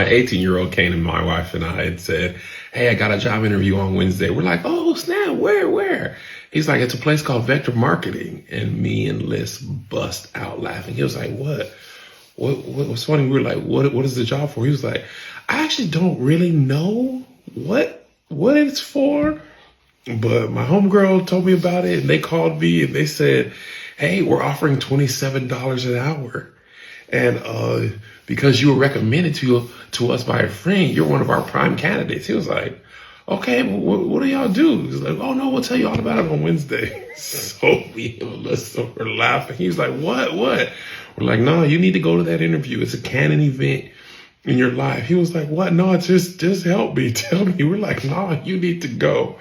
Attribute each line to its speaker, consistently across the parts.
Speaker 1: my 18-year-old came to my wife and I and said, hey, I got a job interview on Wednesday. We're like, oh, snap, where? He's like, it's a place called Vector Marketing. And me and Liz bust out laughing. He was like, what? What's funny? We were like, what is the job for? He was like, I actually don't really know what it's for, but my homegirl told me about it and they called me and they said, hey, we're offering $27 an hour. And because you were recommended to us by a friend, you're one of our prime candidates. He was like, okay, well, what do y'all do? He's like, oh, no, we'll tell you all about it on Wednesday. So me and Melissa were laughing. He was like, what? We're like, no, you need to go to that interview. It's a canon event in your life. He was like, what? No, just help me. Tell me. We're like, no, you need to go.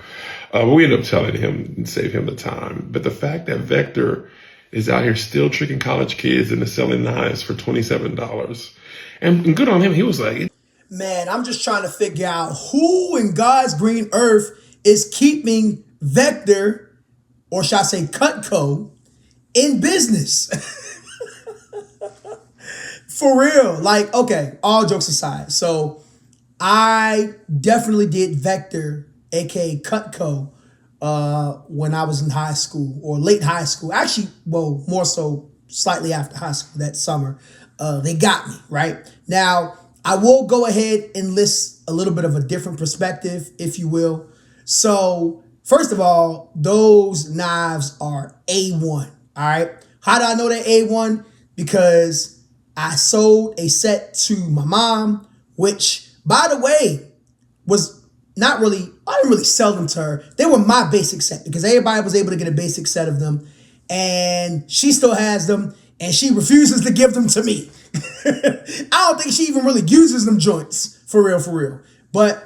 Speaker 1: We ended up telling him and save him the time. But the fact that Vector is out here still tricking college kids into selling knives for $27. And good on him. He was like,
Speaker 2: man, I'm just trying to figure out who in God's green earth is keeping Vector, or should I say Cutco, in business. For real. Like, okay, all jokes aside. So I definitely did Vector, aka Cutco, when I was in high school or late high school. Actually, well, more so slightly after high school that summer. They got me, right? Now, I will go ahead and list a little bit of a different perspective, if you will. So, first of all, those knives are A1, all right? How do I know they're A1? Because I sold a set to my mom, which, by the way, was not really, I didn't really sell them to her. They were my basic set because everybody was able to get a basic set of them. And she still has them and she refuses to give them to me. I don't think she even really uses them joints, for real. But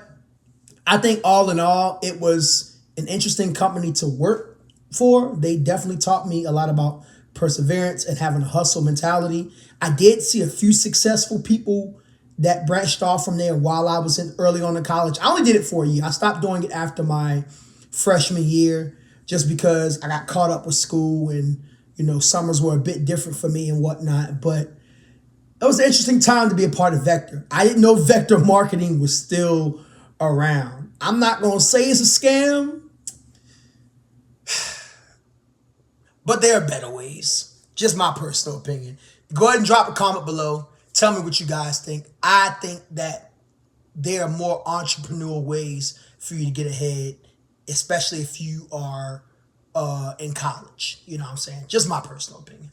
Speaker 2: I think all in all, it was an interesting company to work for. They definitely taught me a lot about perseverance and having a hustle mentality. I did see a few successful people that branched off from there while I was early on in college. I only did it for a year. I stopped doing it after my freshman year just because I got caught up with school and, summers were a bit different for me and whatnot. But it was an interesting time to be a part of Vector. I didn't know Vector Marketing was still around. I'm not going to say it's a scam, but there are better ways. Just my personal opinion. Go ahead and drop a comment below. Tell me what you guys think. I think that there are more entrepreneurial ways for you to get ahead, especially if you are in college. You know what I'm saying? Just my personal opinion.